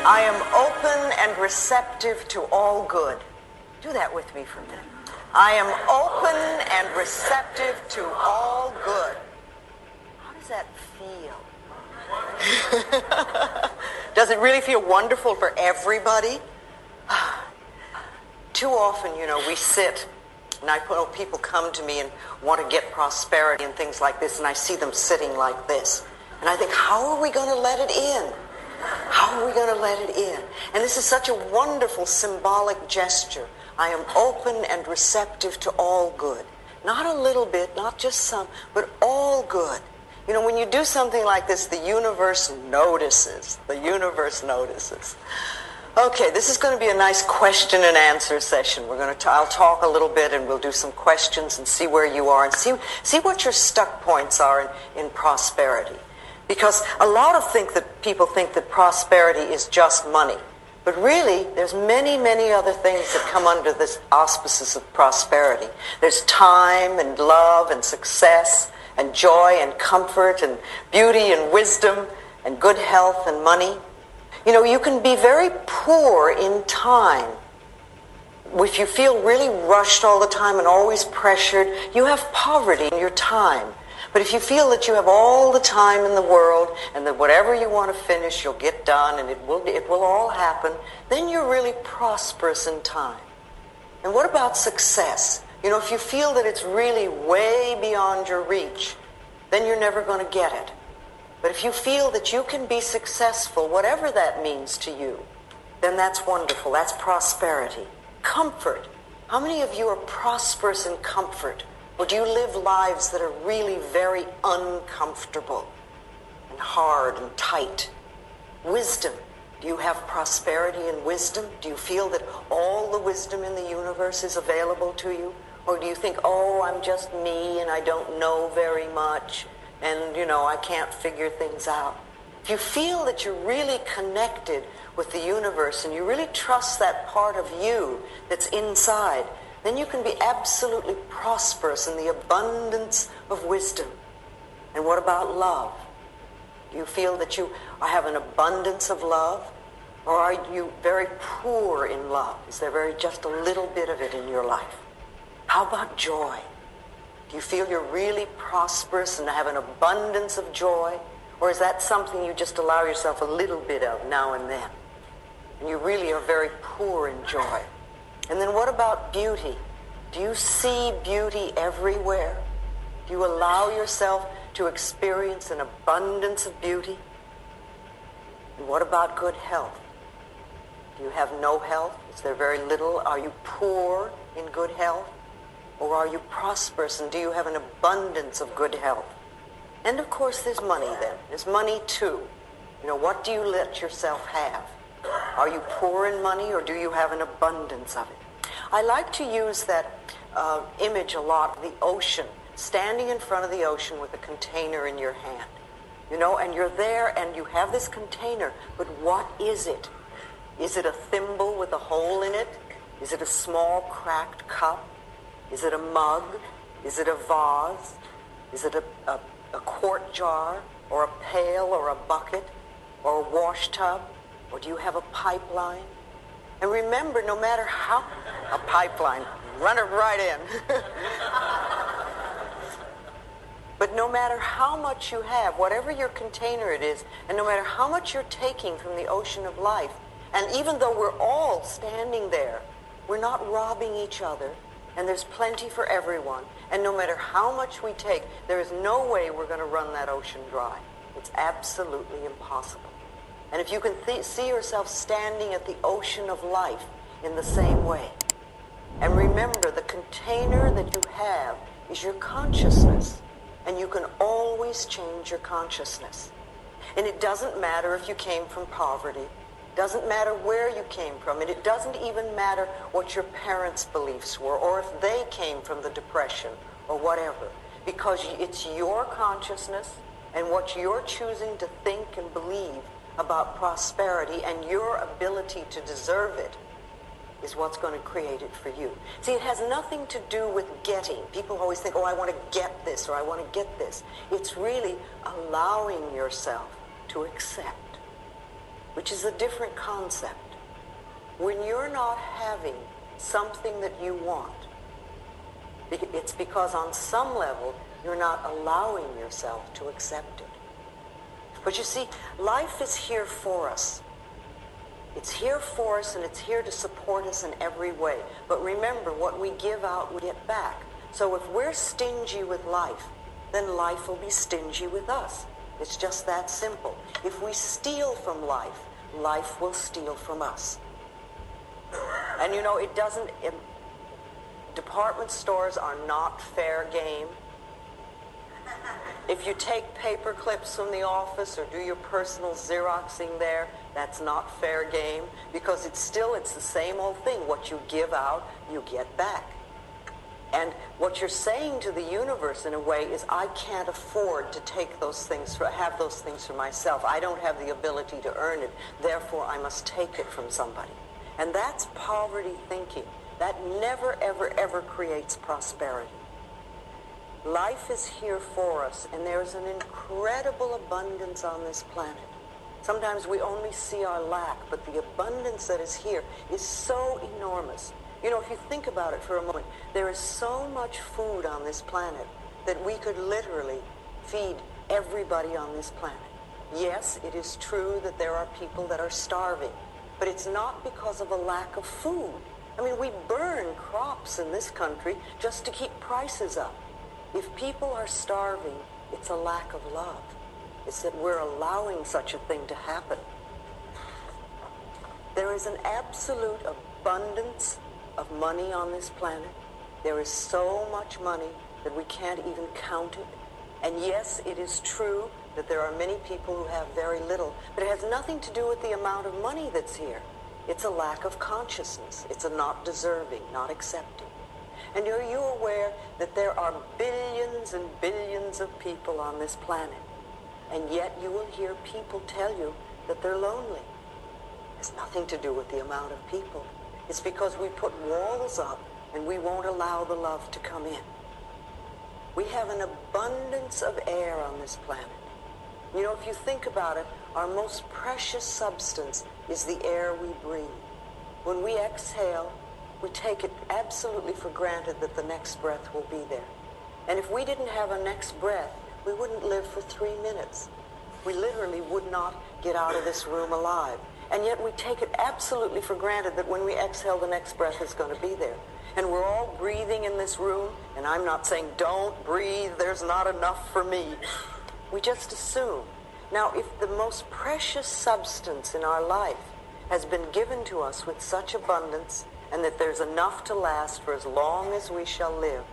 I am open and receptive to all good. Do that with me for a minute. I am open and receptive to all good. How does that feel? Does it really feel wonderful for everybody? Too often, we sit, and people come to me and want to get prosperity and things like this, and I see them sitting like this. And I think, how are we going to let it in? How are we going to let it in? And this is such a wonderful symbolic gesture. I am open and receptive to all good. Not a little bit, not just some, but all good. When you do something like this, the universe notices. The universe notices. Okay, this is going to be a nice question and answer session. I'll talk a little bit and we'll do some questions and see where you are and see what your stuck points are in prosperity. Because a lot of people think that prosperity is just money. But really, there's many, many other things that come under this auspices of prosperity. There's time and love and success and joy and comfort and beauty and wisdom and good health and money. You can be very poor in time. If you feel really rushed all the time and always pressured, you have poverty in your time. But if you feel that you have all the time in the world and that whatever you want to finish, you'll get done and it will all happen, then you're really prosperous in time. And what about success? If you feel that it's really way beyond your reach, then you're never going to get it. But if you feel that you can be successful, whatever that means to you, then that's wonderful. That's prosperity. Comfort. How many of you are prosperous in comfort? Or do you live lives that are really very uncomfortable and hard and tight? Wisdom. Do you have prosperity in wisdom? Do you feel that all the wisdom in the universe is available to you? Or do you think, I'm just me and I don't know very much and, I can't figure things out? If you feel that you're really connected with the universe and you really trust that part of you that's inside, then you can be absolutely prosperous in the abundance of wisdom. And what about love? Do you feel that you have an abundance of love? Or are you very poor in love? Is there just a little bit of it in your life? How about joy? Do you feel you're really prosperous and have an abundance of joy? Or is that something you just allow yourself a little bit of now and then? And you really are very poor in joy. And then what about beauty? Do you see beauty everywhere? Do you allow yourself to experience an abundance of beauty? And what about good health? Do you have no health? Is there very little? Are you poor in good health? Or are you prosperous and do you have an abundance of good health? And of course there's money then. There's money too. What do you let yourself have? Are you poor in money or do you have an abundance of it? I like to use that image a lot, the ocean, standing in front of the ocean with a container in your hand. And you're there and you have this container, but what is it? Is it a thimble with a hole in it? Is it a small cracked cup? Is it a mug? Is it a vase? Is it a quart jar or a pail or a bucket or a wash tub? Or do you have a pipeline? And remember, no matter how... A pipeline. Run it right in. But no matter how much you have, whatever your container it is, and no matter how much you're taking from the ocean of life, and even though we're all standing there, we're not robbing each other, and there's plenty for everyone, and no matter how much we take, there is no way we're going to run that ocean dry. It's absolutely impossible. And if you can see yourself standing at the ocean of life in the same way, and remember the container that you have is your consciousness, and you can always change your consciousness. And it doesn't matter if you came from poverty. Doesn't matter where you came from, and it doesn't even matter what your parents' beliefs were, or if they came from the Depression, or whatever. Because it's your consciousness and what you're choosing to think and believe about prosperity and your ability to deserve it is what's going to create it for you. See, it has nothing to do with getting. People always think, I want to get this, or I want to get this. It's really allowing yourself to accept. which is a different concept. When you're not having something that you want, it's because on some level you're not allowing yourself to accept it. But you see, life is here for us. It's here for us, and it's here to support us in every way. But remember, what we give out, we get back. So if we're stingy with life, then life will be stingy with us. It's just that simple. If we steal from life, life will steal from us. And you know, department stores are not fair game. If you take paper clips from the office or do your personal Xeroxing there, that's not fair game, because it's the same old thing. What you give out, you get back. And what you're saying to the universe in a way is, I can't afford to take those things, have those things for myself. I don't have the ability to earn it. Therefore, I must take it from somebody. And that's poverty thinking. That never, ever, ever creates prosperity. Life is here for us, and there's an incredible abundance on this planet. Sometimes we only see our lack, but the abundance that is here is so enormous. You know, if you think about it for a moment, there is so much food on this planet that we could literally feed everybody on this planet. Yes, it is true that there are people that are starving, but it's not because of a lack of food. I mean, we burn crops in this country just to keep prices up. If people are starving, it's a lack of love. It's that we're allowing such a thing to happen. There is an absolute abundance of money on this planet. There is so much money that we can't even count it. And yes, it is true that there are many people who have very little, but it has nothing to do with the amount of money that's here. It's a lack of consciousness. It's a not deserving, not accepting. And are you aware that there are billions and billions of people on this planet, and yet you will hear people tell you that they're lonely? It's nothing to do with the amount of people. It's because we put walls up and we won't allow the love to come in. We have an abundance of air on this planet. You know, if you think about it, our most precious substance is the air we breathe. When we exhale, we take it absolutely for granted that the next breath will be there. And if we didn't have a next breath, we wouldn't live for 3 minutes. We literally would not get out of this room alive. And yet we take it absolutely for granted that when we exhale, the next breath is going to be there. And we're all breathing in this room, and I'm not saying don't breathe, there's not enough for me. We just assume. Now, if the most precious substance in our life has been given to us with such abundance, and that there's enough to last for as long as we shall live,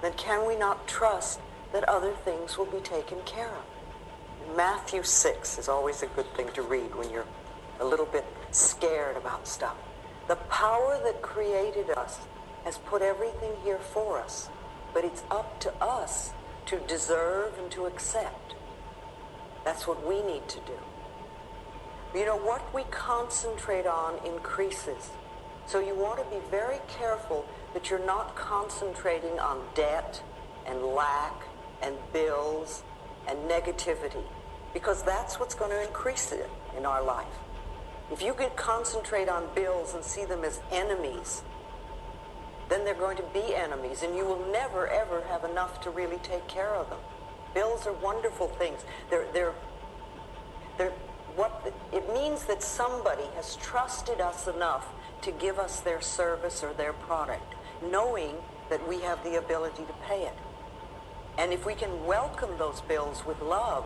then can we not trust that other things will be taken care of? Matthew 6 is always a good thing to read when you're a little bit scared about stuff. The power that created us has put everything here for us, but it's up to us to deserve and to accept. That's what we need to do. You know, what we concentrate on increases. So you want to be very careful that you're not concentrating on debt and lack and bills and negativity, because that's what's going to increase it in our life. If you can concentrate on bills and see them as enemies, then they're going to be enemies, and you will never, ever have enough to really take care of them. Bills are wonderful things. It means that somebody has trusted us enough to give us their service or their product, knowing that we have the ability to pay it. And if we can welcome those bills with love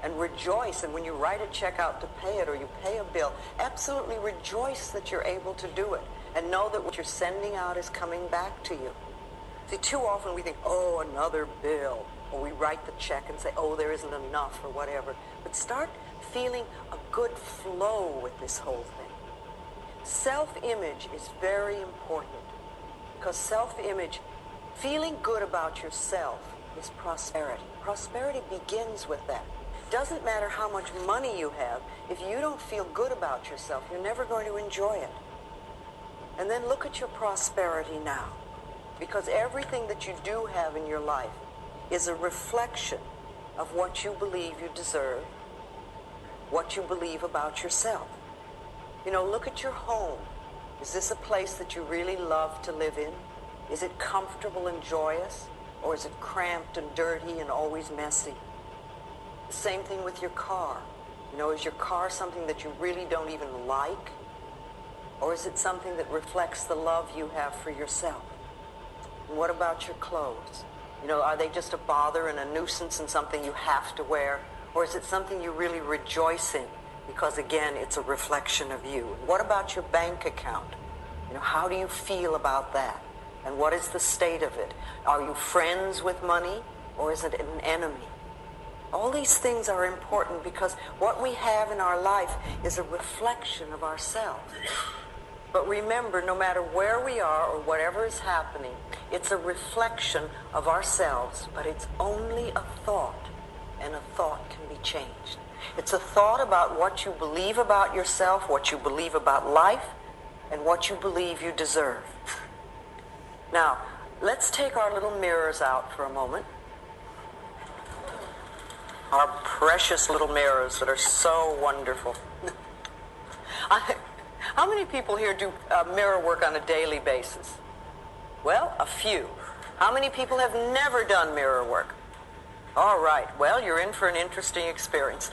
and rejoice, and when you write a check out to pay it or you pay a bill, absolutely rejoice that you're able to do it, and know that what you're sending out is coming back to you. See, too often we think, oh, another bill, or we write the check and say, oh, there isn't enough or whatever. But start feeling a good flow with this whole thing. Self-image is very important, because self-image, feeling good about yourself, is prosperity. Prosperity begins with that. Doesn't matter how much money you have, if you don't feel good about yourself, you're never going to enjoy it. And then look at your prosperity now, because everything that you do have in your life is a reflection of what you believe you deserve, what you believe about yourself. You know, look at your home. Is this a place that you really love to live in? Is it comfortable and joyous? Or is it cramped and dirty and always messy? The same thing with your car. You know, is your car something that you really don't even like? Or is it something that reflects the love you have for yourself? And what about your clothes? You know, are they just a bother and a nuisance and something you have to wear? Or is it something you really rejoice in? Because again, it's a reflection of you. And what about your bank account? You know, how do you feel about that? And what is the state of it? Are you friends with money, or is it an enemy? All these things are important because what we have in our life is a reflection of ourselves. But remember, no matter where we are or whatever is happening, it's a reflection of ourselves, but it's only a thought, and a thought can be changed. It's a thought about what you believe about yourself, what you believe about life, and what you believe you deserve. Now, let's take our little mirrors out for a moment. Our precious little mirrors that are so wonderful. How many people here do mirror work on a daily basis? Well, a few. How many people have never done mirror work? All right, well, you're in for an interesting experience.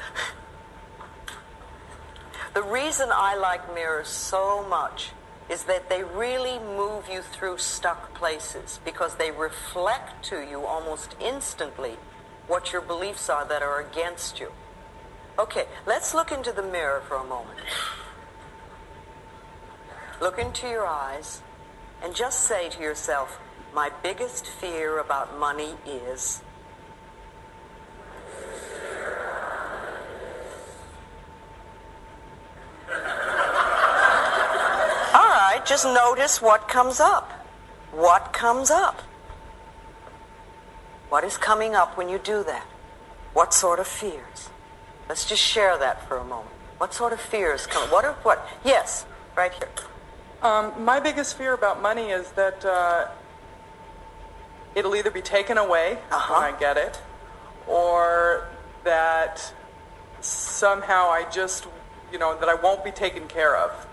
The reason I like mirrors so much is that they really move you through stuck places because they reflect to you almost instantly what your beliefs are that are against you. Okay, let's look into the mirror for a moment. Look into your eyes and just say to yourself, my biggest fear about money is... Just notice what comes up. What comes up? What is coming up when you do that? What sort of fears? Let's just share that for a moment. What sort of fears come? What? Yes, right here. My biggest fear about money is that it'll either be taken away when I get it, or that somehow I just, that I won't be taken care of.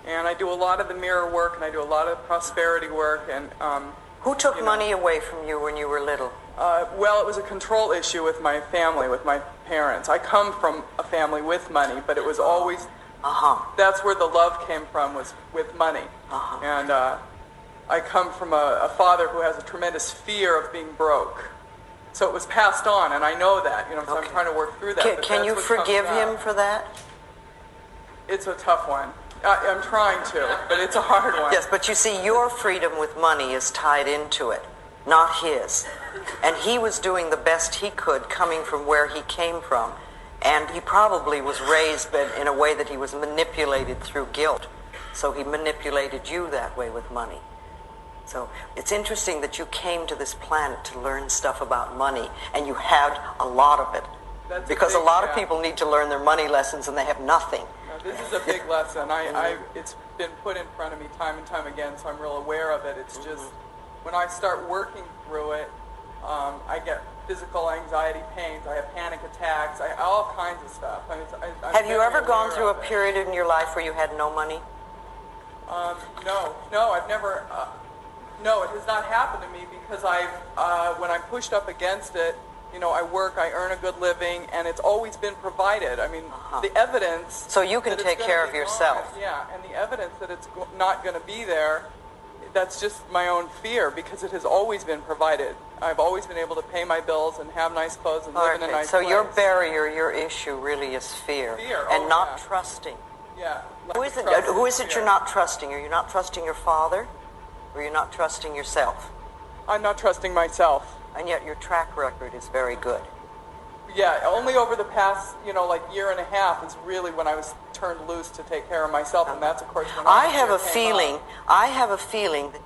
And I do a lot of the mirror work, and I do a lot of prosperity work. And who took money away from you when you were little? Well, it was a control issue with my family, with my parents. I come from a family with money, but it was always that's where the love came from, was with money. And I come from a father who has a tremendous fear of being broke. So it was passed on, and I know that. So I'm trying to work through that. Can you forgive him for that? It's a tough one. I'm trying to, but it's a hard one. Yes, but you see, your freedom with money is tied into it, not his. And he was doing the best he could coming from where he came from. And he probably was raised in a way that he was manipulated through guilt. So he manipulated you that way with money. So it's interesting that you came to this planet to learn stuff about money, and you had a lot of it. Because a lot of people need to learn their money lessons and they have nothing. This is a big lesson. It's been put in front of me time and time again, so I'm real aware of it. It's just, when I start working through it, I get physical anxiety pains, I have panic attacks, all kinds of stuff. Have you ever gone through a period in your life where you had no money? No, I've never, no, it has not happened to me because when I pushed up against it, I work, I earn a good living, and it's always been provided. I mean, the evidence... So you can take care of yourself. And the evidence that it's not going to be there, that's just my own fear, because it has always been provided. I've always been able to pay my bills and have nice clothes and live in a nice place. So your barrier, your issue really is fear. And not trusting. Yeah. Who is it you're not trusting? Are you not trusting your father? Or you're not trusting yourself? I'm not trusting myself. And yet your track record is very good. Yeah, only over the past, year and a half is really when I was turned loose to take care of myself, and that's, of course, when I have a feeling that